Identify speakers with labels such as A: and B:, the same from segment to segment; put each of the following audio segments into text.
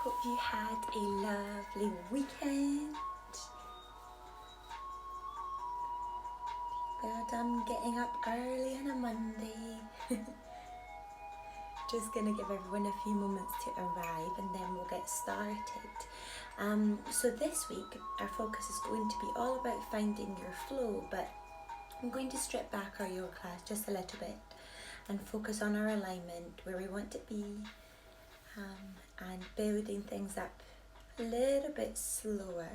A: hope you had a lovely weekend. Well done getting up early on a Monday. Just going to give everyone a few moments to arrive and then we'll get started. So this week our focus is going to be all about finding your flow, but I'm going to strip back our yoga class just a little bit and focus on our alignment, where we want to be, and building things up a little bit slower.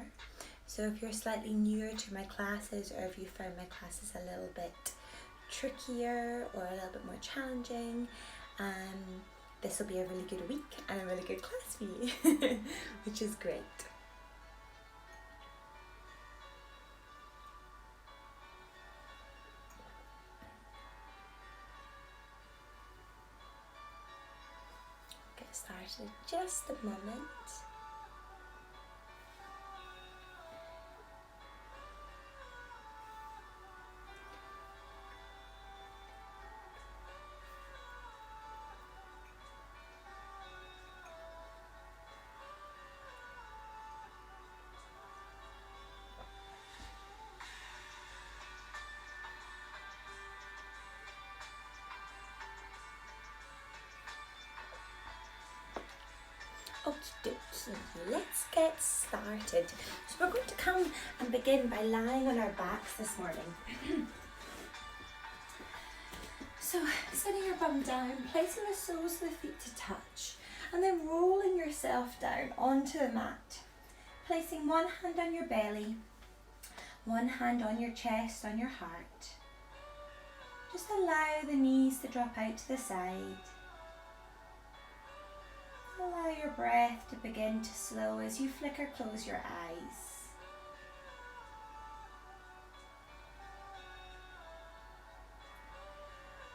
A: So if you're slightly newer to my classes, or if you found my classes a little bit trickier or a little bit more challenging, this will be a really good week and a really good class for you, which is great. Get started in just a moment. Okie dokie, let's get started. So we're going to come and begin by lying on our backs this morning. So setting your bum down, placing the soles of the feet to touch, and then rolling yourself down onto the mat. Placing one hand on your belly, one hand on your chest, on your heart. Just allow the knees to drop out to the side. Allow your breath to begin to slow as you flick or close your eyes.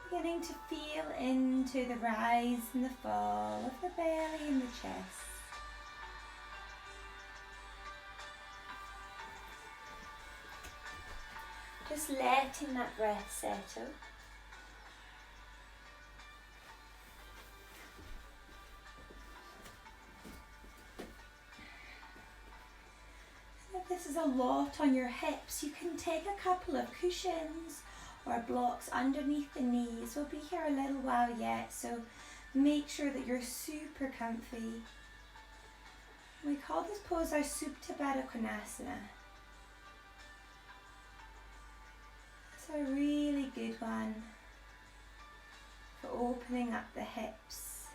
A: Beginning to feel into the rise and the fall of the belly and the chest. Just letting that breath settle. If this is a lot on your hips, you can take a couple of cushions or blocks underneath the knees. We'll be here a little while yet, so make sure that you're super comfy. We call this pose our Supta Baddha Konasana. It's a really good one for opening up the hips,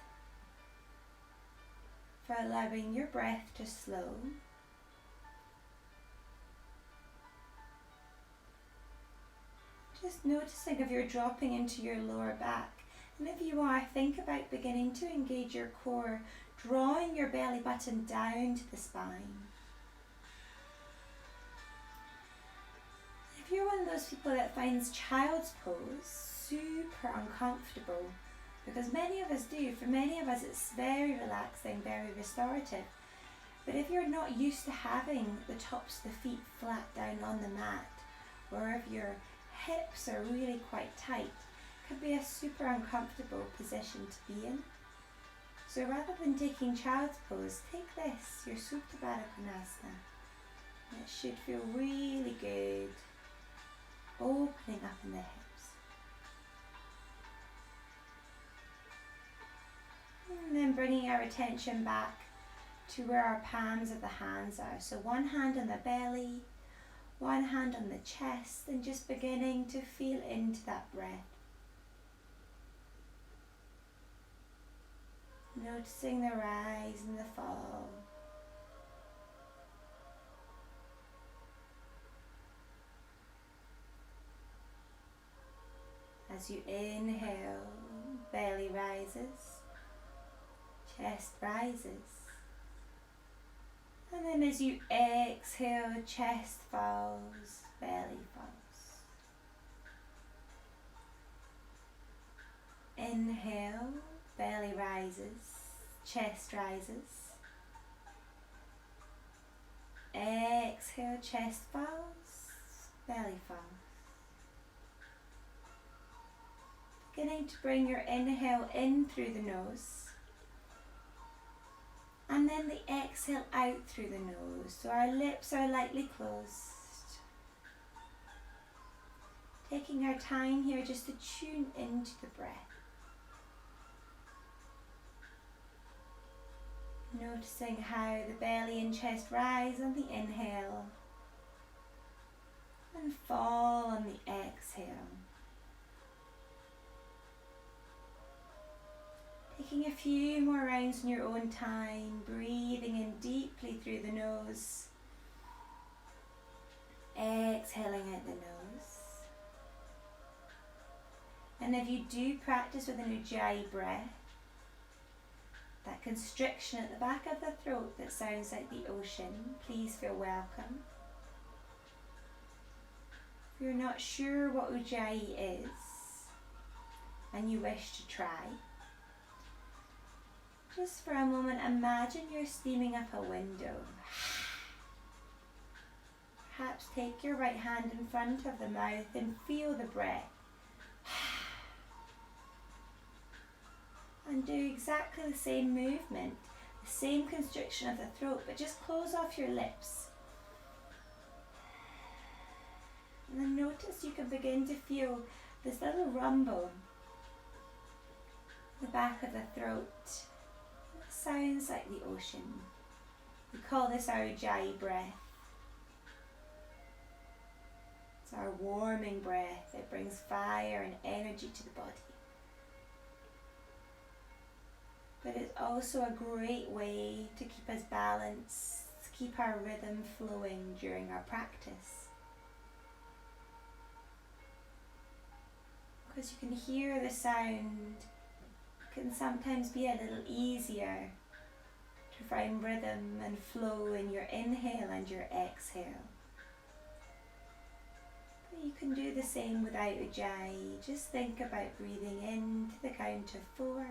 A: for allowing your breath to slow. Just noticing if you're dropping into your lower back, and if you are, think about beginning to engage your core, drawing your belly button down to the spine. If you're one of those people that finds child's pose super uncomfortable, because many of us do, for many of us it's very relaxing, very restorative, but if you're not used to having the tops of the feet flat down on the mat, or if your hips are really quite tight, it can be a super uncomfortable position to be in. So rather than taking child's pose, take this, your Supta Baddha Konasana. It should feel really good, opening up in the hips. And then bringing our attention back to where our palms of the hands are. So one hand on the belly, one hand on the chest, and just beginning to feel into that breath. Noticing the rise and the fall. As you inhale, belly rises, chest rises. And then as you exhale, chest falls, belly falls. Inhale, belly rises, chest rises. Exhale, chest falls, belly falls. Beginning to bring your inhale in through the nose. And then the exhale out through the nose. So our lips are lightly closed. Taking our time here just to tune into the breath. Noticing how the belly and chest rise on the inhale and fall on the exhale. Taking a few more rounds in your own time, breathing in deeply through the nose, exhaling out the nose. And if you do practice with an Ujjayi breath, that constriction at the back of the throat that sounds like the ocean, please feel welcome. If you're not sure what Ujjayi is and you wish to try, just for a moment imagine you're steaming up a window. Perhaps take your right hand in front of the mouth and feel the breath. And do exactly the same movement, the same constriction of the throat, but just close off your lips. And then notice you can begin to feel this little rumble in the back of the throat. It sounds like the ocean. We call this our Ujjayi breath. It's our warming breath. It brings fire and energy to the body. But it's also a great way to keep us balanced, to keep our rhythm flowing during our practice. Because you can hear the sound, it can sometimes be a little easier to find rhythm and flow in your inhale and your exhale. But you can do the same without Ujjayi. Just think about breathing in to the count of 4.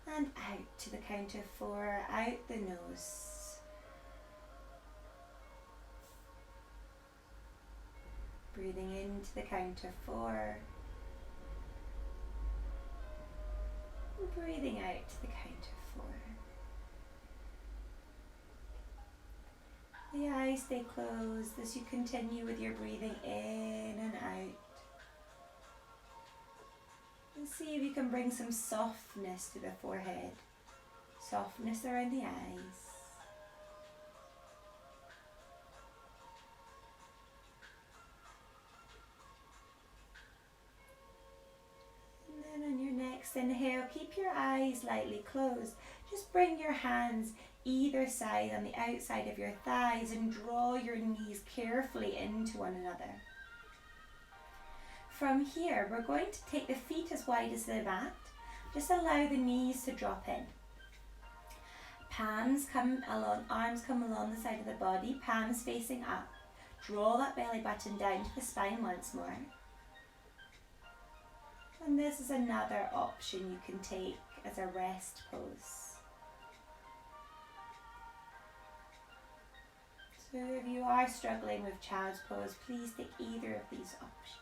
A: And out to the count of 4, out the nose. Breathing in to the count of 4. And breathing out to the count of 4. The eyes stay closed as you continue with your breathing in and out. And see if you can bring some softness to the forehead, softness around the eyes. And then on your next inhale, keep your eyes lightly closed. Just bring your hands either side on the outside of your thighs and draw your knees carefully into one another. From here, we're going to take the feet as wide as the mat. Just allow the knees to drop in. Palms come along, arms come along the side of the body, palms facing up. Draw that belly button down to the spine once more. And this is another option you can take as a rest pose. So if you are struggling with child's pose, please take either of these options.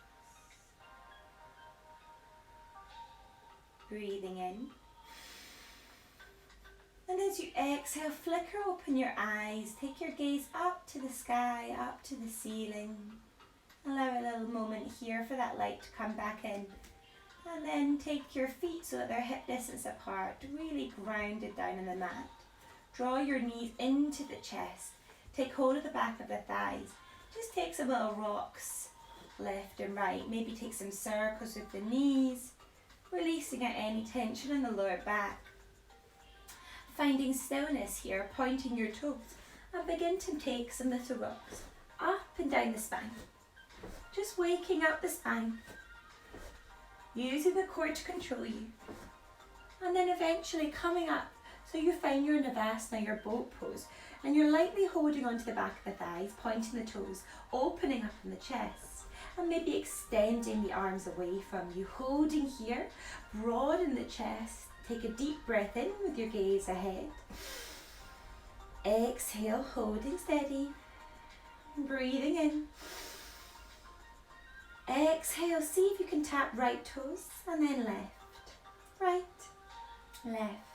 A: Breathing in. And as you exhale, flicker open your eyes. Take your gaze up to the sky, up to the ceiling. Allow a little moment here for that light to come back in. And then take your feet so that they're hip distance apart, really grounded down on the mat. Draw your knees into the chest. Take hold of the back of the thighs. Just take some little rocks left and right. Maybe take some circles with the knees. Releasing out any tension in the lower back. Finding stillness here, pointing your toes, and begin to take some little rocks up and down the spine. Just waking up the spine, using the core to control you, and then eventually coming up so you find your Navasana, your boat pose, and you're lightly holding onto the back of the thighs, pointing the toes, opening up in the chest. And maybe extending the arms away from you, holding here, broaden the chest. Take a deep breath in with your gaze ahead. Exhale, holding steady. Breathing in. Exhale, see if you can tap right toes and then left. Right, left.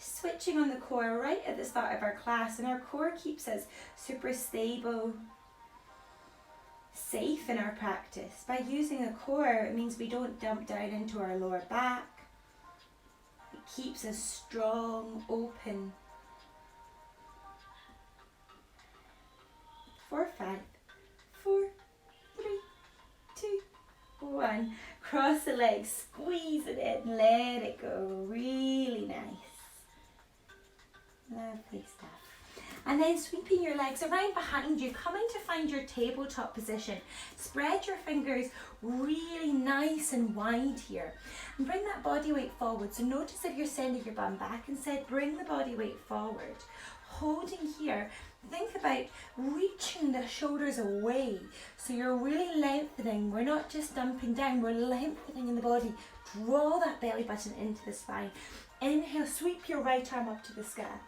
A: Switching on the core right at the start of our class, and our core keeps us super stable, safe in our practice. By using a core, it means we don't dump down into our lower back. It keeps us strong, open. 4, 5, 4, 3, 2, 1. Cross the legs, squeeze it in, let it go. Really nice. Lovely stuff. And then sweeping your legs around behind you, coming to find your tabletop position. Spread your fingers really nice and wide here. And bring that body weight forward. So notice if you're sending your bum back instead, bring the body weight forward. Holding here, think about reaching the shoulders away. So you're really lengthening. We're not just dumping down, we're lengthening in the body. Draw that belly button into the spine. Inhale, sweep your right arm up to the sky.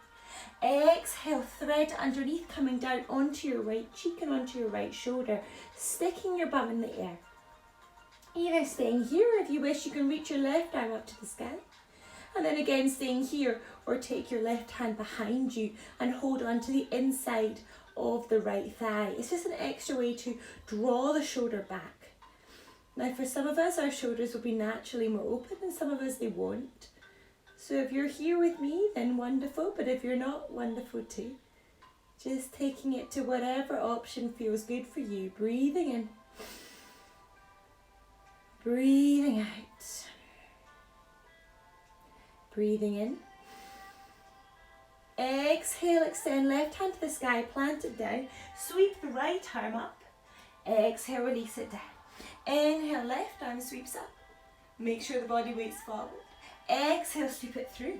A: Exhale, thread it underneath, coming down onto your right cheek and onto your right shoulder, sticking your bum in the air. Either staying here, if you wish, you can reach your left arm up to the sky. And then again staying here, or take your left hand behind you and hold on to the inside of the right thigh. It's just an extra way to draw the shoulder back. Now for some of us, our shoulders will be naturally more open, and some of us they won't. So if you're here with me, then wonderful, but if you're not, wonderful too. Just taking it to whatever option feels good for you. Breathing in. Breathing out. Breathing in. Exhale, extend left hand to the sky, plant it down. Sweep the right arm up. Exhale, release it down. Inhale, left arm sweeps up. Make sure the body weight's forward. Exhale, sweep it through.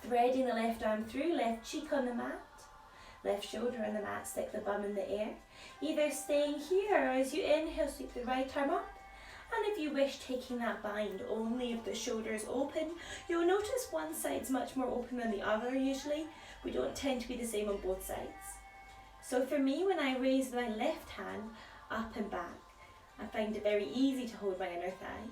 A: Threading the left arm through, left cheek on the mat, left shoulder on the mat, stick the bum in the air. Either staying here, or as you inhale, sweep the right arm up. And if you wish, taking that bind only if the shoulder's open. You'll notice one side's much more open than the other usually. We don't tend to be the same on both sides. So for me, when I raise my left hand up and back, I find it very easy to hold my inner thigh.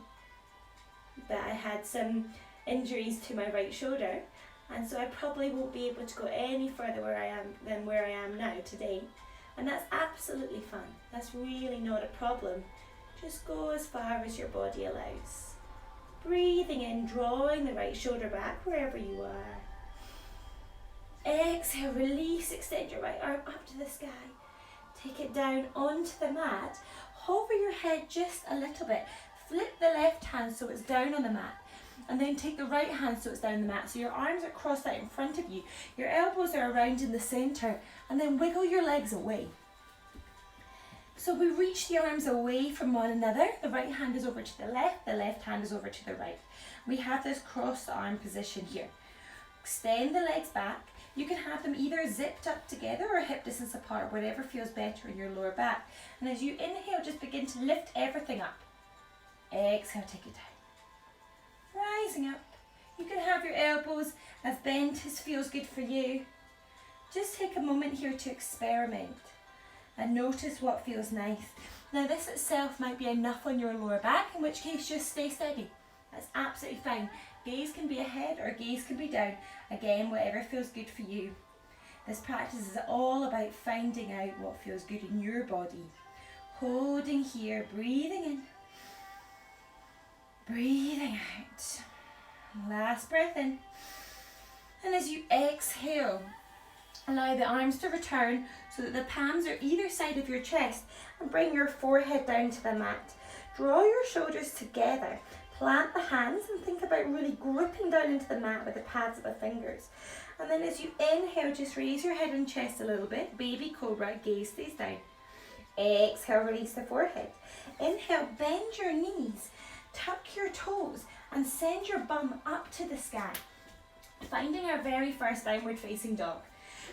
A: But I had some injuries to my right shoulder, and so I probably won't be able to go any further than where I am now today. And that's absolutely fine. That's really not a problem. Just go as far as your body allows. Breathing in, drawing the right shoulder back wherever you are. Exhale, release, extend your right arm up to the sky. Take it down onto the mat. Hover your head just a little bit. Flip the left hand so it's down on the mat, and then take the right hand so it's down the mat. So your arms are crossed out in front of you, your elbows are around in the centre, and then wiggle your legs away. So we reach the arms away from one another. The right hand is over to the left hand is over to the right. We have this crossed arm position here. Extend the legs back. You can have them either zipped up together or hip distance apart, whatever feels better in your lower back. And as you inhale, just begin to lift everything up. Exhale, take it down. Rising up. You can have your elbows as bent as feels good for you. Just take a moment here to experiment and notice what feels nice. Now this itself might be enough on your lower back, in which case just stay steady. That's absolutely fine. Gaze can be ahead or gaze can be down. Again, whatever feels good for you. This practice is all about finding out what feels good in your body. Holding here, breathing in. Breathing out. Last breath in. And as you exhale, allow the arms to return so that the palms are either side of your chest, and bring your forehead down to the mat. Draw your shoulders together. Plant the hands and think about really gripping down into the mat with the pads of the fingers. And then as you inhale, just raise your head and chest a little bit. Baby cobra, gaze stays down. Exhale, release the forehead. Inhale, bend your knees. Tuck your toes and send your bum up to the sky, finding our very first downward facing dog.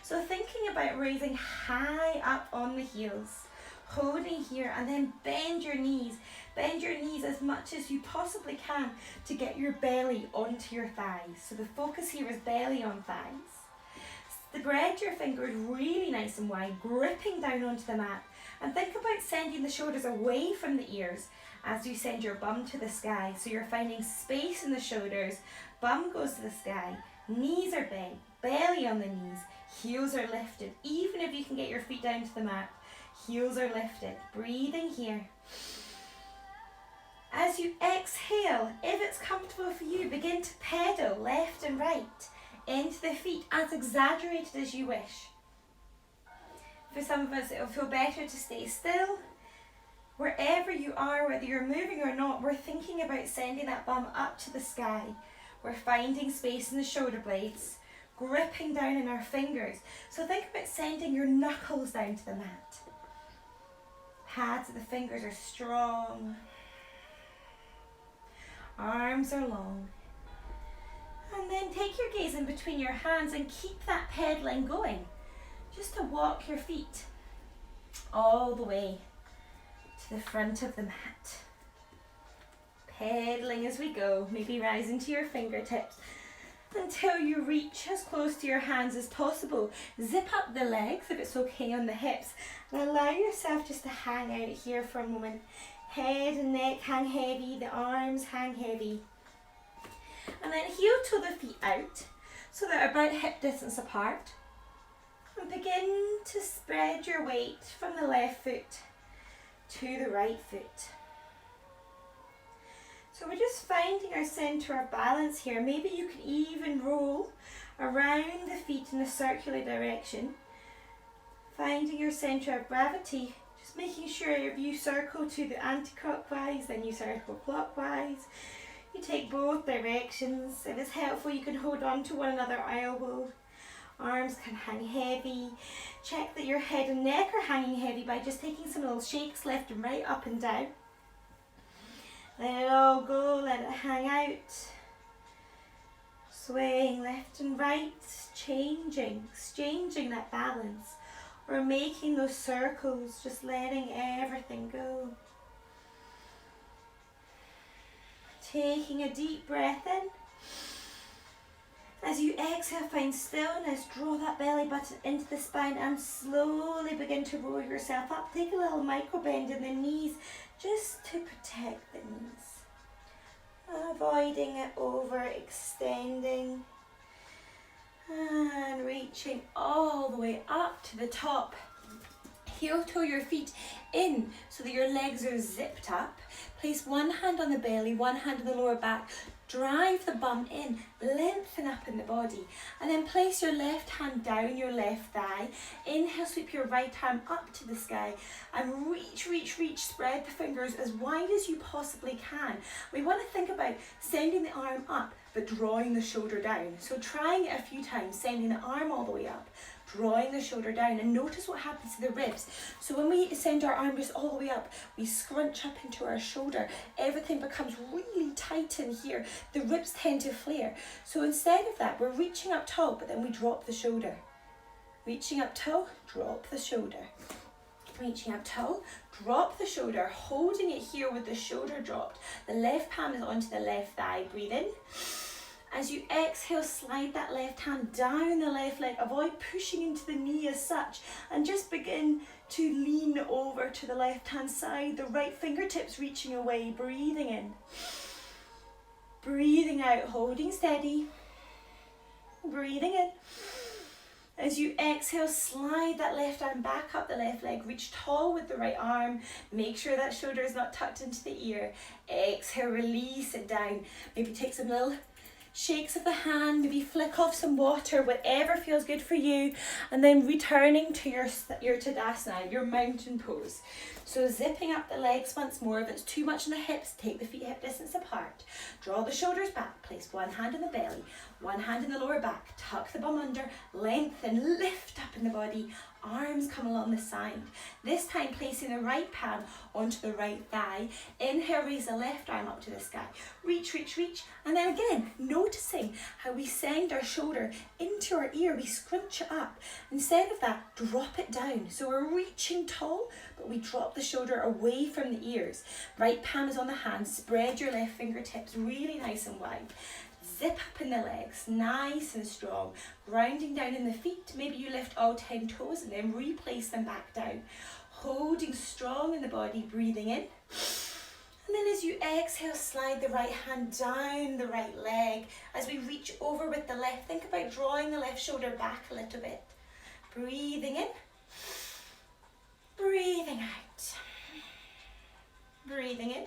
A: So thinking about raising high up on the heels, holding here, and then bend your knees. Bend your knees as much as you possibly can to get your belly onto your thighs. So the focus here is belly on thighs. Spread your fingers really nice and wide, gripping down onto the mat. And think about sending the shoulders away from the ears as you send your bum to the sky. So you're finding space in the shoulders, bum goes to the sky, Knees are bent, belly on the knees, heels are lifted. Even if you can get your feet down to the mat, heels are lifted. Breathing here. As you exhale, if it's comfortable for you, begin to pedal left and right into the feet, as exaggerated as you wish. For some of us, it'll feel better to stay still. Wherever you are, whether you're moving or not, we're thinking about sending that bum up to the sky. We're finding space in the shoulder blades, gripping down in our fingers. So think about sending your knuckles down to the mat. Pads of the fingers are strong. Arms are long. And then take your gaze in between your hands and keep that pedaling going. Just to walk your feet all the way to the front of the mat. Pedaling as we go, maybe rising to your fingertips until you reach as close to your hands as possible. Zip up the legs if it's okay on the hips, and allow yourself just to hang out here for a moment. Head and neck hang heavy, the arms hang heavy. And then heel toe the feet out so they're about hip distance apart. And begin to spread your weight from the left foot to the right foot. So we're just finding our centre of balance here. Maybe you can even roll around the feet in a circular direction. Finding your centre of gravity. Just making sure if you circle to the anti-clockwise, then you circle clockwise. You take both directions. If it's helpful, you can hold on to one another elbow. Arms can hang heavy. Check that your head and neck are hanging heavy by just taking some little shakes left and right, up and down. Let it all go, let it hang out. Swaying left and right, changing, exchanging that balance. Or making those circles, just letting everything go. Taking a deep breath in. As you exhale, find stillness, draw that belly button into the spine and slowly begin to roll yourself up. Take a little micro bend in the knees just to protect the knees. Avoiding it overextending. And reaching all the way up to the top. Heel toe your feet in so that your legs are zipped up. Place one hand on the belly, one hand on the lower back. Drive the bum in, lengthen up in the body. And then place your left hand down your left thigh. Inhale, sweep your right arm up to the sky. And reach, reach, reach. Spread the fingers as wide as you possibly can. We want to think about sending the arm up, but drawing the shoulder down. So trying it a few times, sending the arm all the way up, drawing the shoulder down, and notice what happens to the ribs. So when we send our arm just all the way up, we scrunch up into our shoulder. Everything becomes really tight in here. The ribs tend to flare. So instead of that, we're reaching up tall, but then we drop the shoulder. Reaching up tall, drop the shoulder. Reaching up tall, drop the shoulder, holding it here with the shoulder dropped. The left palm is onto the left thigh. Breathe in. As you exhale, slide that left hand down the left leg. Avoid pushing into the knee as such. And just begin to lean over to the left hand side. The right fingertips reaching away. Breathing in. Breathing out, holding steady. Breathing in. As you exhale, slide that left arm back up the left leg. Reach tall with the right arm. Make sure that shoulder is not tucked into the ear. Exhale, release it down. Maybe take some little shakes of the hand, maybe flick off some water, whatever feels good for you, and then returning to your Tadasana, your mountain pose. So zipping up the legs once more. If it's too much in the hips, take the feet hip distance apart. Draw the shoulders back, place one hand on the belly, one hand in the lower back, tuck the bum under, lengthen, lift up in the body, arms come along the side. This time placing the right palm onto the right thigh. Inhale, raise the left arm up to the sky. Reach, reach, reach. And then again, noticing how we send our shoulder into our ear. We scrunch it up. Instead of that, drop it down. So we're reaching tall, but we drop the shoulder away from the ears. Right palm is on the hand. Spread your left fingertips really nice and wide. Zip up in the legs, nice and strong. Grounding down in the feet. Maybe you lift all 10 toes and then replace them back down. Holding strong in the body, breathing in. And then as you exhale, slide the right hand down the right leg. As we reach over with the left, think about drawing the left shoulder back a little bit. Breathing in, breathing out, breathing in.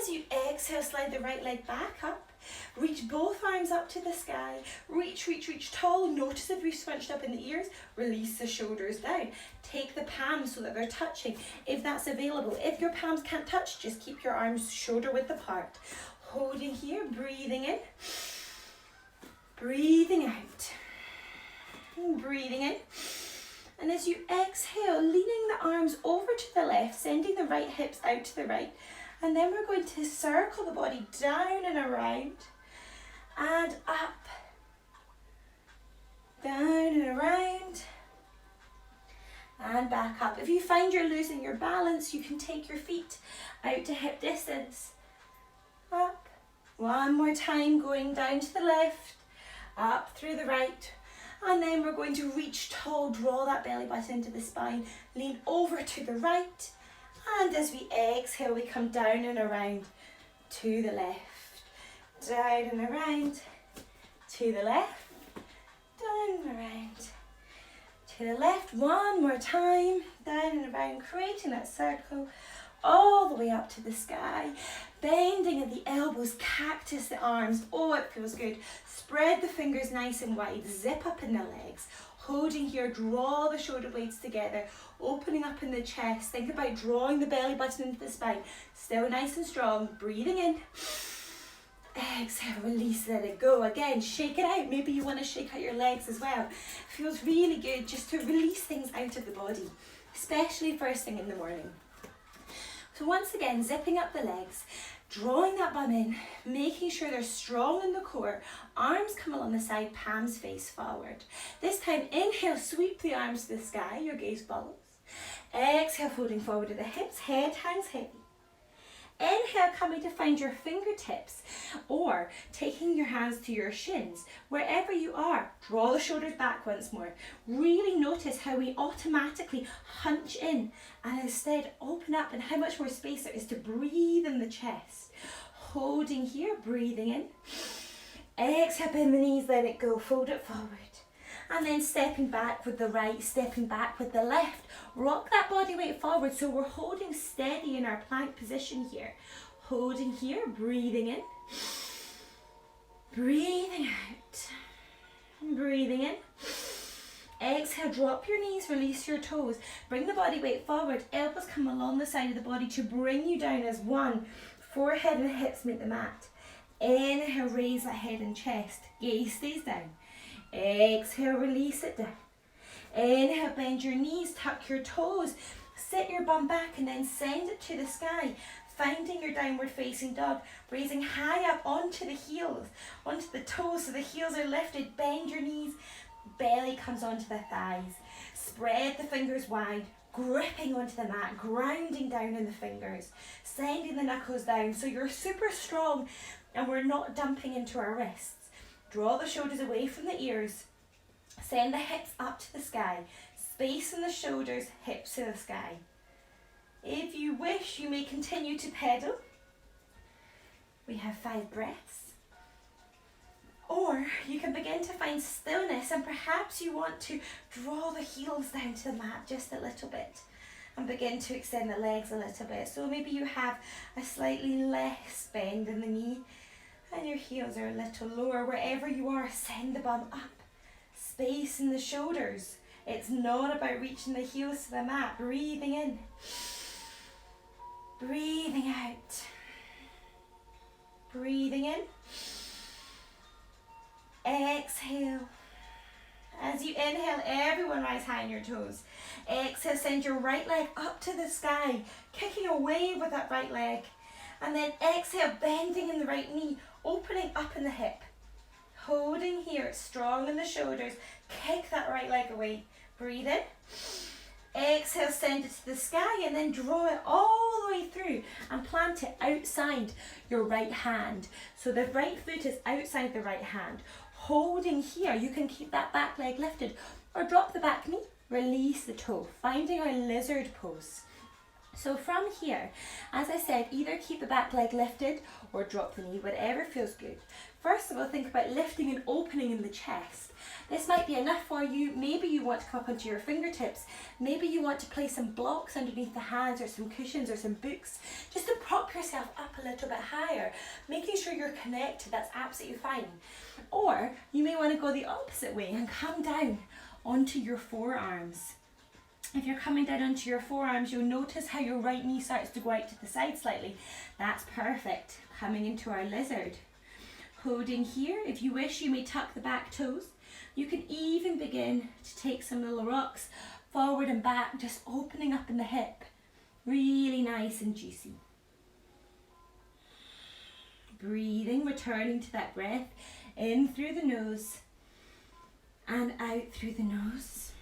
A: As you exhale, slide the right leg back up. Reach both arms up to the sky. Reach, reach, reach tall. Notice if we've scrunched up in the ears. Release the shoulders down. Take the palms so that they're touching, if that's available. If your palms can't touch, just keep your arms shoulder width apart. Holding here, breathing in. Breathing out. And breathing in. And as you exhale, leaning the arms over to the left, sending the right hips out to the right. And then we're going to circle the body down and around and up, down and around and back up. If you find you're losing your balance, you can take your feet out to hip distance. Up, one more time, going down to the left, up through the right. And then we're going to reach tall, draw that belly button into the spine, lean over to the right. And as we exhale, we come down and around to the left. Down and around to the left. Down and around to the left. One more time. Down and around, creating that circle all the way up to the sky. Bending at the elbows, cactus the arms. Oh, it feels good. Spread the fingers nice and wide. Zip up in the legs. Holding here, draw the shoulder blades together, opening up in the chest. Think about drawing the belly button into the spine. Still nice and strong. Breathing in. Exhale, release, let it go. Again, shake it out. Maybe you want to shake out your legs as well. It feels really good just to release things out of the body, especially first thing in the morning. So once again, zipping up the legs, drawing that bum in, making sure they're strong in the core. Arms come along the side, palms face forward. This time, inhale, sweep the arms to the sky, your gaze follows. Exhale, folding forward to the hips, head hangs heavy. Inhale, coming to find your fingertips or taking your hands to your shins. Wherever you are, draw the shoulders back once more. Really notice how we automatically hunch in and instead open up, and how much more space there is to breathe in the chest. Holding here, breathing in. Exhale, bend the knees, let it go, fold it forward. And then stepping back with the right, stepping back with the left. Rock that body weight forward so we're holding steady in our plank position here. Holding here, breathing in. Breathing out. Breathing in. Exhale, drop your knees, release your toes. Bring the body weight forward. Elbows come along the side of the body to bring you down as one. Forehead and hips meet the mat. Inhale, raise that head and chest. Gaze stays down. Exhale, release it down. Inhale, bend your knees, tuck your toes, sit your bum back and then send it to the sky, finding your downward facing dog, raising high up onto the heels, onto the toes so the heels are lifted. Bend your knees, belly comes onto the thighs. Spread the fingers wide, gripping onto the mat, grounding down in the fingers, sending the knuckles down so you're super strong and we're not dumping into our wrists. Draw the shoulders away from the ears. Send the hips up to the sky. Space in the shoulders, hips to the sky. If you wish, you may continue to pedal. We have 5 breaths. Or you can begin to find stillness, and perhaps you want to draw the heels down to the mat just a little bit and begin to extend the legs a little bit. So maybe you have a slightly less bend in the knee and your heels are a little lower. Wherever you are, send the bum up. Space in the shoulders. It's not about reaching the heels to the mat. Breathing in. Breathing out. Breathing in. Exhale. As you inhale, everyone rise high on your toes. Exhale, send your right leg up to the sky, kicking a wave with that right leg. And then exhale, bending in the right knee, opening up in the hip. Holding here, strong in the shoulders. Kick that right leg away. Breathe in. Exhale, send it to the sky and then draw it all the way through and plant it outside your right hand. So the right foot is outside the right hand. Holding here, you can keep that back leg lifted or drop the back knee. Release the toe, finding our lizard pose. So from here, as I said, either keep the back leg lifted or drop the knee, whatever feels good. First of all, think about lifting and opening in the chest. This might be enough for you. Maybe you want to come up onto your fingertips. Maybe you want to place some blocks underneath the hands or some cushions or some books, just to prop yourself up a little bit higher, making sure you're connected. That's absolutely fine. Or you may want to go the opposite way and come down onto your forearms. If you're coming down onto your forearms, you'll notice how your right knee starts to go out to the side slightly. That's perfect. Coming into our lizard. Holding here. If you wish, you may tuck the back toes. You can even begin to take some little rocks forward and back, just opening up in the hip. Really nice and juicy. Breathing, returning to that breath. In through the nose and out through the nose.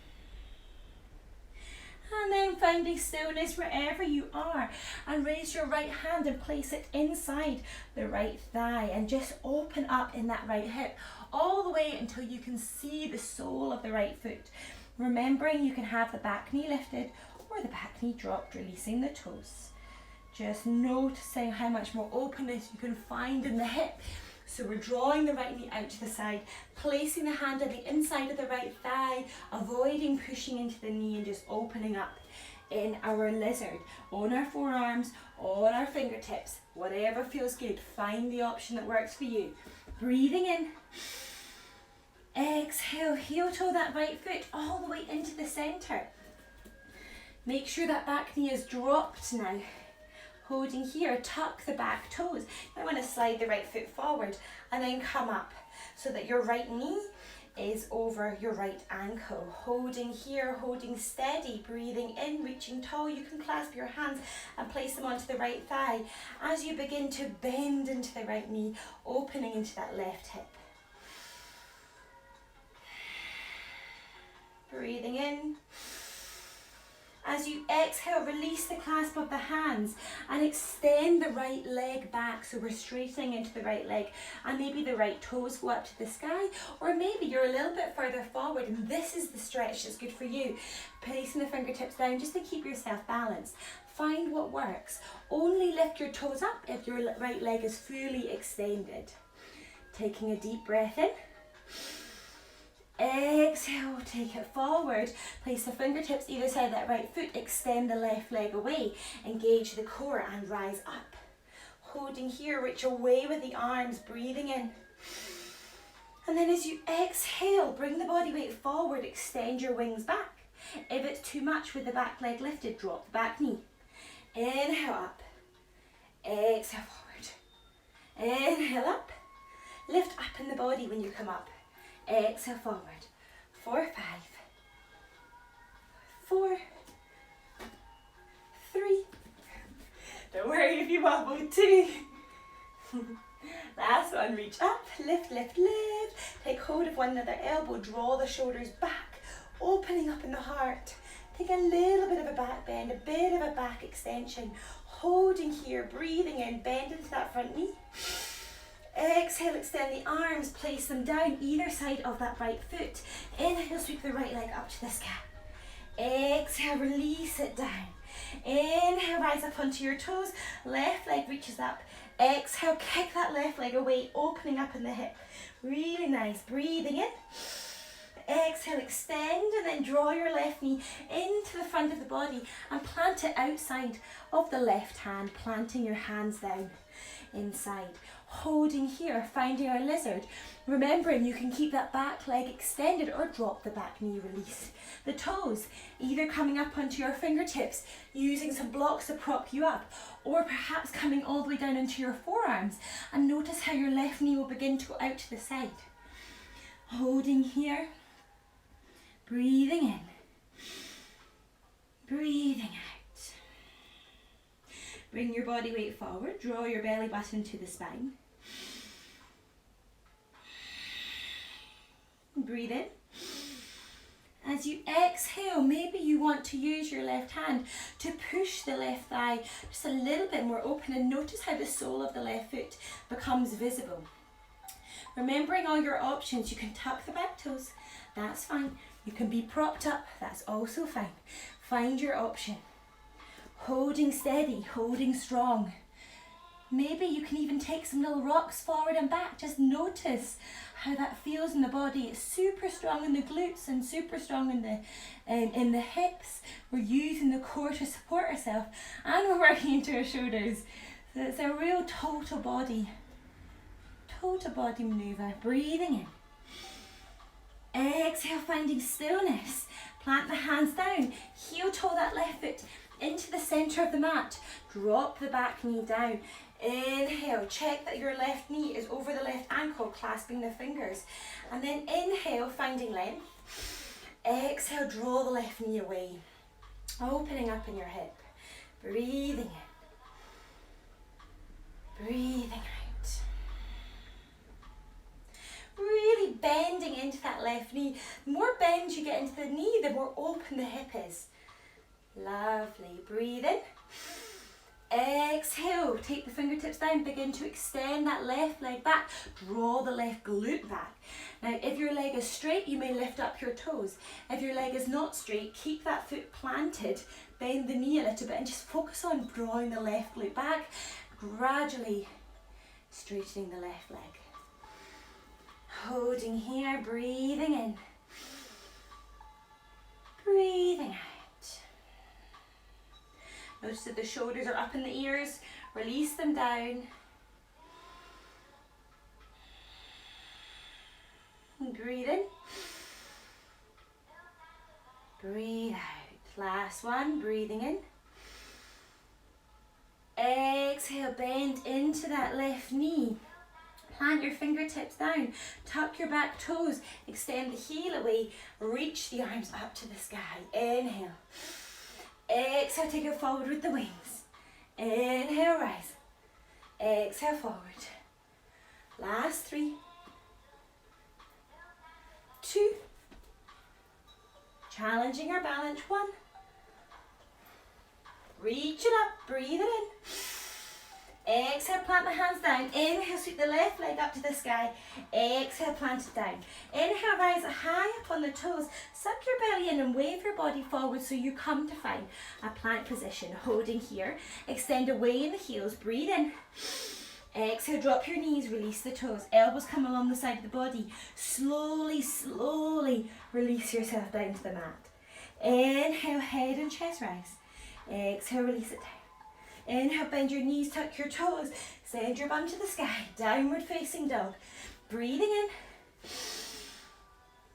A: And then finding stillness wherever you are, and raise your right hand and place it inside the right thigh and just open up in that right hip all the way until you can see the sole of the right foot. Remembering you can have the back knee lifted or the back knee dropped, releasing the toes. Just noticing how much more openness you can find in the hip. So we're drawing the right knee out to the side, placing the hand on the inside of the right thigh, avoiding pushing into the knee, and just opening up in our lizard, on our forearms, on our fingertips, whatever feels good. Find the option that works for you. Breathing in. Exhale, heel toe that right foot all the way into the center. Make sure that back knee is dropped now. Holding here, tuck the back toes. You might want to slide the right foot forward and then come up so that your right knee is over your right ankle. Holding here, holding steady, breathing in, reaching tall. You can clasp your hands and place them onto the right thigh as you begin to bend into the right knee, opening into that left hip. Breathing in. As you exhale, release the clasp of the hands and extend the right leg back. So we're straightening into the right leg, and maybe the right toes go up to the sky, or maybe you're a little bit further forward and this is the stretch that's good for you. Placing the fingertips down just to keep yourself balanced. Find what works. Only lift your toes up if your right leg is fully extended. Taking a deep breath in. Exhale, take it forward. Place the fingertips either side of that right foot. Extend the left leg away. Engage the core and rise up. Holding here, reach away with the arms, breathing in. And then as you exhale, bring the body weight forward, extend your wings back. If it's too much with the back leg lifted, drop the back knee. Inhale up. Exhale forward. Inhale up. Lift up in the body when you come up. Exhale forward. 4, 5, 4, 3. Don't worry if you wobble. 2. Last one, reach up, lift, lift, lift. Take hold of one another elbow, draw the shoulders back, opening up in the heart. Take a little bit of a back bend, a bit of a back extension. Holding here, breathing in, bend into that front knee. Exhale, extend the arms, place them down either side of that right foot. Inhale, sweep the right leg up to the sky. Exhale, release it down. Inhale, rise up onto your toes. Left leg reaches up. Exhale, kick that left leg away, opening up in the hip. Really nice. Breathing in. Exhale, extend, and then draw your left knee into the front of the body and plant it outside of the left hand, planting your hands down inside. Holding here, finding our lizard. Remembering you can keep that back leg extended or drop the back knee, release. The toes, either coming up onto your fingertips, using some blocks to prop you up, or perhaps coming all the way down into your forearms, and notice how your left knee will begin to go out to the side. Holding here, breathing in, breathing out. Bring your body weight forward, draw your belly button to the spine. Breathe in. As you exhale, maybe you want to use your left hand to push the left thigh just a little bit more open, and notice how the sole of the left foot becomes visible. Remembering all your options, you can tuck the back toes, that's fine. You can be propped up, that's also fine. Find your option. Holding steady, holding strong. Maybe you can even take some little rocks forward and back. Just notice how that feels in the body. It's super strong in the glutes and super strong in the hips. We're using the core to support ourselves, and we're working into our shoulders. So it's a real total body maneuver. Breathing in. Exhale, finding stillness. Plant the hands down. Heel toe that left foot into the center of the mat. Drop the back knee down. Inhale, check that your left knee is over the left ankle, clasping the fingers. And then inhale, finding length. Exhale, draw the left knee away. Opening up in your hip. Breathing in. Breathing out. Really bending into that left knee. The more bend you get into the knee, the more open the hip is. Lovely. Breathe in. Exhale, take the fingertips down, begin to extend that left leg back, draw the left glute back. Now if your leg is straight, you may lift up your toes. If your leg is not straight, keep that foot planted, bend the knee a little bit and just focus on drawing the left glute back, gradually straightening the left leg. Holding here, breathing in, breathing out. Notice that the shoulders are up in the ears, release them down. And breathe in. Breathe out. Last one, breathing in. Exhale, bend into that left knee. Plant your fingertips down, tuck your back toes, extend the heel away, reach the arms up to the sky. Inhale. Exhale, take it forward with the wings. Inhale, rise. Exhale, forward. Last 3, 2. Challenging our balance. 1. Reach it up, breathe it in. Exhale, plant the hands down. Inhale, sweep the left leg up to the sky. Exhale, plant it down. Inhale, rise high up on the toes. Suck your belly in and wave your body forward so you come to find a plank position. Holding here. Extend away in the heels. Breathe in. Exhale, drop your knees, release the toes. Elbows come along the side of the body. Slowly, slowly release yourself down to the mat. Inhale, head and chest rise. Exhale, release it down. Inhale, bend your knees, tuck your toes, send your bum to the sky, downward facing dog. Breathing in,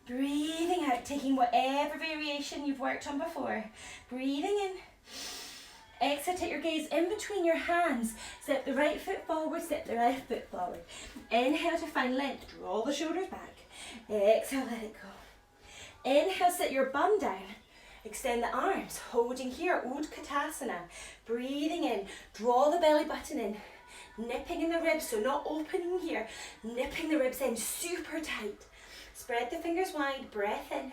A: breathing out, taking whatever variation you've worked on before. Breathing in. Exhale, take your gaze in between your hands. Step the right foot forward, step the left foot forward. Inhale to find length, draw the shoulders back. Exhale, let it go. Inhale, sit your bum down. Extend the arms, holding here, Utkatasana. Breathing in, draw the belly button in, nipping in the ribs, so not opening here, nipping the ribs in, super tight. Spread the fingers wide, breath in.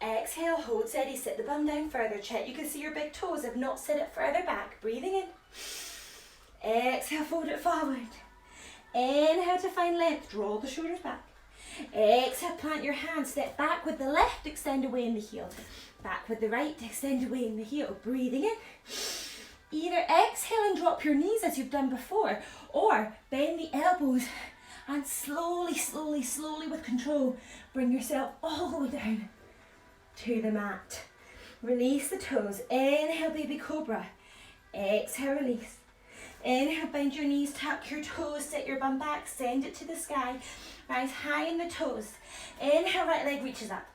A: Exhale, hold steady, sit the bum down further. Check you can see your big toes, if not, sit it further back. Breathing in. Exhale, fold it forward. Inhale to find length, draw the shoulders back. Exhale, plant your hands, step back with the left, extend away in the heel. Back with the right, extend away in the heel. Breathing in. Either exhale and drop your knees as you've done before, or bend the elbows and slowly, slowly, slowly with control, bring yourself all the way down to the mat. Release the toes. Inhale, baby cobra. Exhale, release. Inhale, bend your knees, tuck your toes, sit your bum back, send it to the sky. Rise high in the toes. Inhale, right leg reaches up.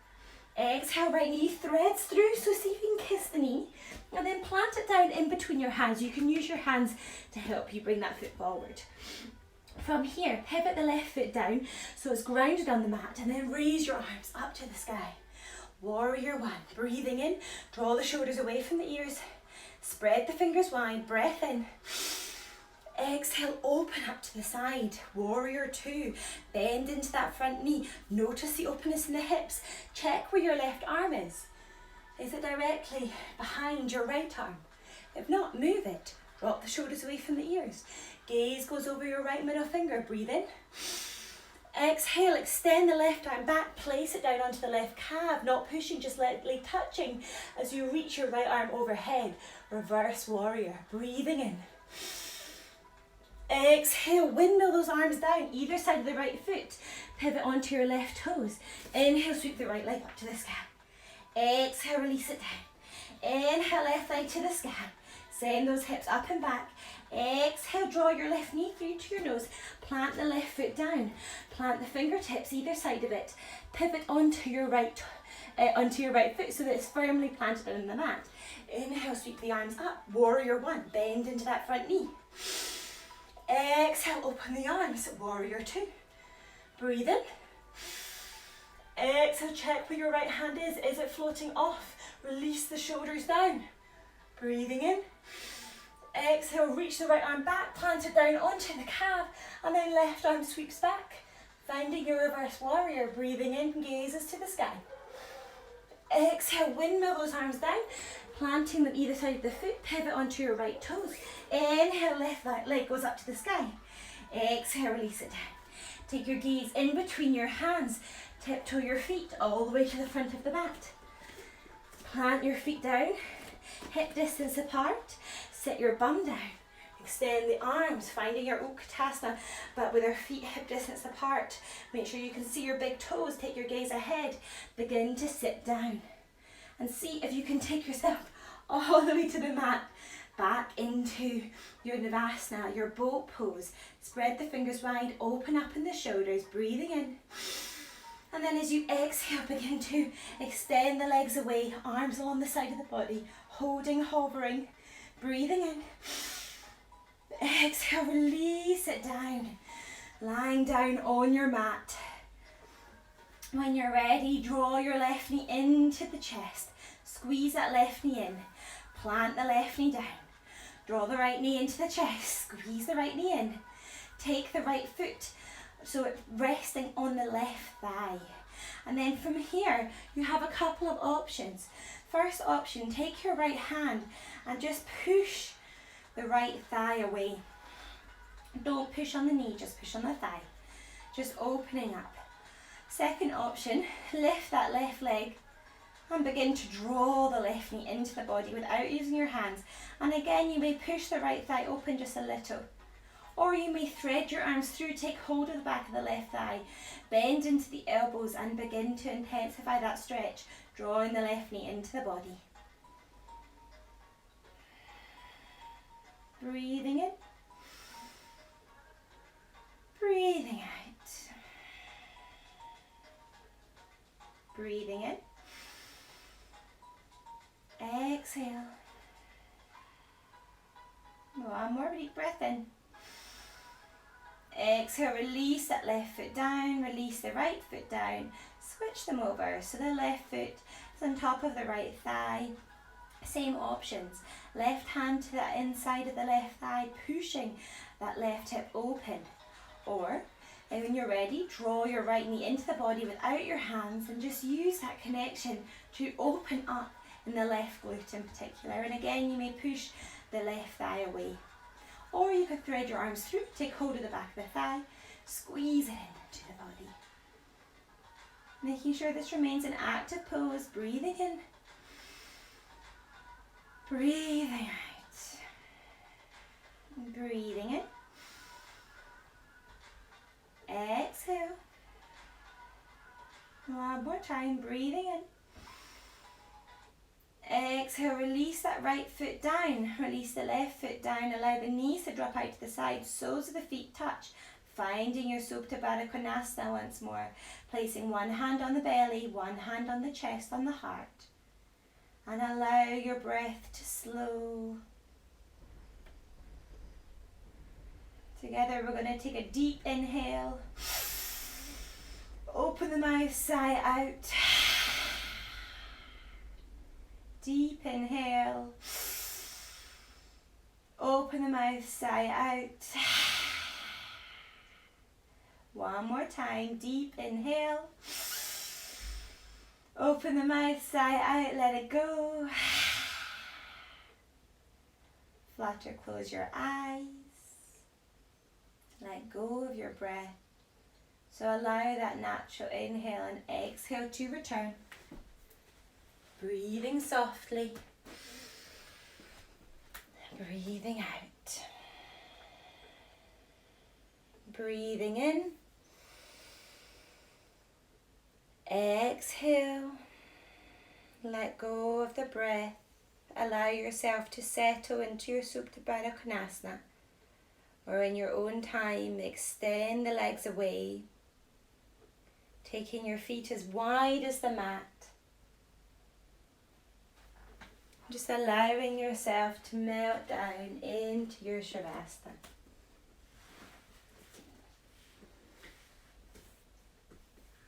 A: Exhale, right knee threads through, so see if you can kiss the knee. And then plant it down in between your hands. You can use your hands to help you bring that foot forward. From here, pivot the left foot down so it's grounded on the mat, and then raise your arms up to the sky. Warrior 1. Breathing in, draw the shoulders away from the ears. Spread the fingers wide, breath in. Exhale, open up to the side. Warrior 2. Bend into that front knee. Notice the openness in the hips. Check where your left arm is. Is it directly behind your right arm? If not, move it. Drop the shoulders away from the ears. Gaze goes over your right middle finger. Breathe in. Exhale, extend the left arm back, place it down onto the left calf, not pushing, just lightly touching as you reach your right arm overhead. Reverse warrior, breathing in. Exhale, windmill those arms down, either side of the right foot. Pivot onto your left toes. Inhale, sweep the right leg up to the sky. Exhale, release it down. Inhale, left leg to the sky. Send those hips up and back. Exhale, draw your left knee through to your nose. Plant the left foot down. Plant the fingertips either side of it. Pivot onto your right foot so that it's firmly planted in the mat. Inhale, sweep the arms up. Warrior one, bend into that front knee. Exhale, open the arms. Warrior two. Breathe in. Exhale, check where your right hand is. Is it floating off? Release the shoulders down. Breathing in. Exhale, reach the right arm back, plant it down onto the calf, and then left arm sweeps back. Finding your reverse warrior, breathing in, gazes to the sky. Exhale, windmill those arms down, planting them either side of the foot, pivot onto your right toes. Inhale, left leg goes up to the sky. Exhale, release it down. Take your gaze in between your hands, tiptoe your feet all the way to the front of the mat. Plant your feet down, hip distance apart. Sit your bum down, extend the arms, finding your Utkatasana, but with our feet hip distance apart. Make sure you can see your big toes, take your gaze ahead. Begin to sit down and see if you can take yourself all the way to the mat, back into your Navasana, your boat pose. Spread the fingers wide, open up in the shoulders, breathing in. And then as you exhale, begin to extend the legs away, arms along the side of the body, holding, hovering. Breathing in. Exhale, release it down. Lying down on your mat. When you're ready, draw your left knee into the chest. Squeeze that left knee in. Plant the left knee down. Draw the right knee into the chest. Squeeze the right knee in. Take the right foot so it's resting on the left thigh. And then from here, you have a couple of options. First option, take your right hand and just push the right thigh away. Don't push on the knee, just push on the thigh. Just opening up. Second option, lift that left leg and begin to draw the left knee into the body without using your hands. And again, you may push the right thigh open just a little. Or you may thread your arms through, take hold of the back of the left thigh, bend into the elbows and begin to intensify that stretch, drawing the left knee into the body. Breathing in, breathing out, breathing in, exhale, one more deep breath in. Exhale, release that left foot down, release the right foot down, switch them over. So the left foot is on top of the right thigh. Same options. Left hand to the inside of the left thigh, pushing that left hip open. Or, when you're ready, draw your right knee into the body without your hands and just use that connection to open up in the left glute in particular. And again, you may push the left thigh away. Or you could thread your arms through, take hold of the back of the thigh, squeeze it into the body. Making sure this remains an active pose, breathing in, breathing out, breathing in, exhale, one more time, breathing in. Exhale, release that right foot down, release the left foot down, allow the knees to drop out to the side, soles of the feet touch, finding your Supta Baddha Konasana once more, placing one hand on the belly, one hand on the chest, on the heart, and allow your breath to slow. Together we're going to take a deep inhale, open the mouth, sigh out. Deep inhale, open the mouth, sigh out. One more time, deep inhale, open the mouth, sigh out, let it go. Flutter, close your eyes, let go of your breath. So allow that natural inhale and exhale to return. Breathing softly. Breathing out. Breathing in. Exhale. Let go of the breath. Allow yourself to settle into your Supta Baddha Konasana. Or in your own time, extend the legs away. Taking your feet as wide as the mat. Just allowing yourself to melt down into your Shavasana.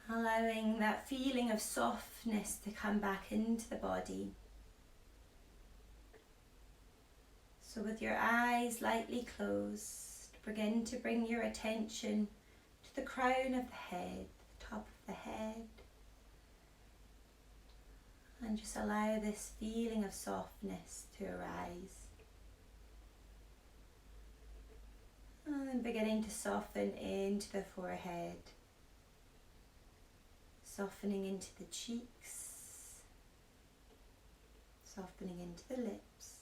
A: Allowing that feeling of softness to come back into the body. So with your eyes lightly closed, begin to bring your attention to the crown of the head, the top of the head. And just allow this feeling of softness to arise. And then beginning to soften into the forehead. Softening into the cheeks. Softening into the lips.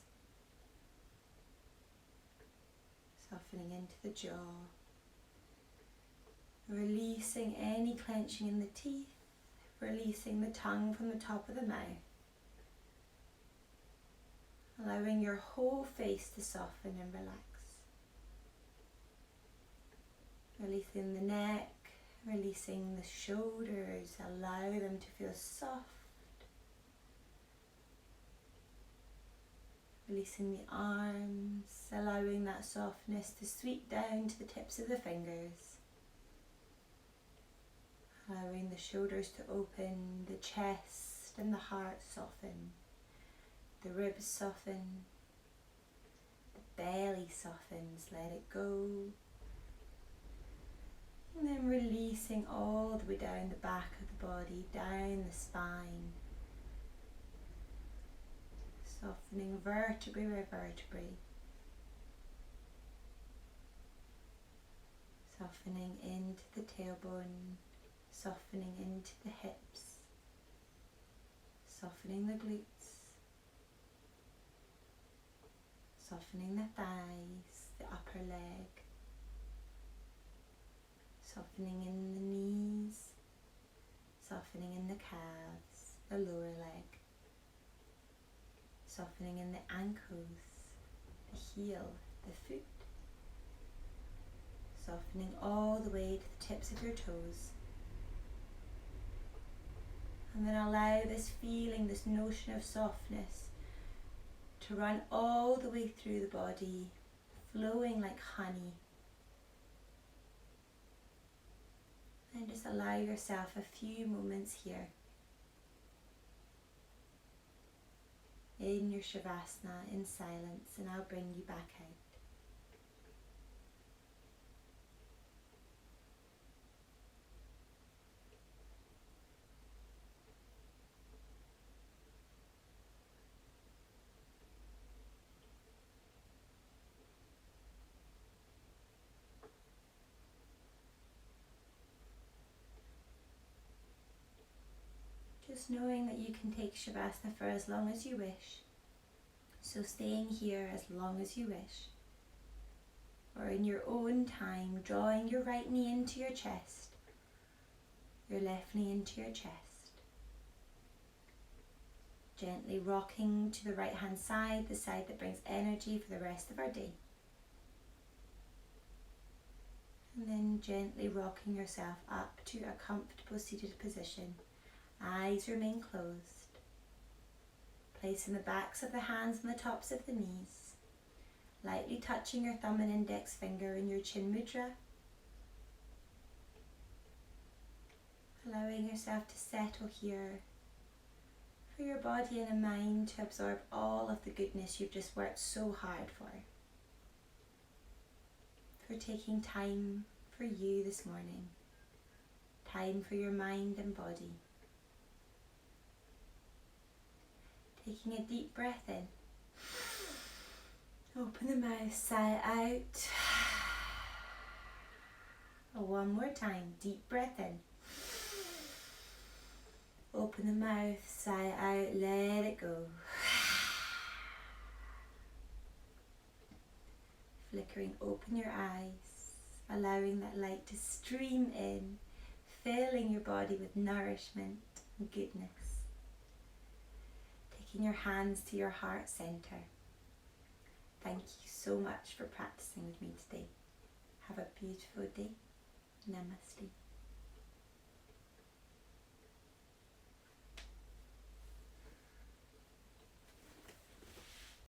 A: Softening into the jaw. Releasing any clenching in the teeth. Releasing the tongue from the top of the mouth. Allowing your whole face to soften and relax. Releasing the neck, releasing the shoulders. Allow them to feel soft. Releasing the arms, allowing that softness to sweep down to the tips of the fingers. Allowing the shoulders to open, the chest and the heart soften, the ribs soften, the belly softens, let it go. And then releasing all the way down the back of the body, down the spine. Softening vertebrae by vertebrae. Softening into the tailbone. Softening into the hips, softening the glutes, softening the thighs, the upper leg, softening in the knees, softening in the calves, the lower leg, softening in the ankles, the heel, the foot, softening all the way to the tips of your toes. And then allow this feeling, this notion of softness to run all the way through the body, flowing like honey. And just allow yourself a few moments here in your Shavasana in silence, and I'll bring you back out. Just knowing that you can take Shavasana for as long as you wish. So staying here as long as you wish. Or in your own time, drawing your right knee into your chest, your left knee into your chest. Gently rocking to the right hand side, the side that brings energy for the rest of our day. And then gently rocking yourself up to a comfortable seated position. Eyes remain closed. Placing the backs of the hands on the tops of the knees. Lightly touching your thumb and index finger in your chin mudra. Allowing yourself to settle here. For your body and mind to absorb all of the goodness you've just worked so hard for. For taking time for you this morning. Time for your mind and body. Taking a deep breath in. Open the mouth, sigh out. One more time, deep breath in. Open the mouth, sigh out, let it go. Flickering open your eyes, allowing that light to stream in, filling your body with nourishment and goodness. Taking your hands to your heart center. Thank you so much for practicing with me today. Have a beautiful day. Namaste.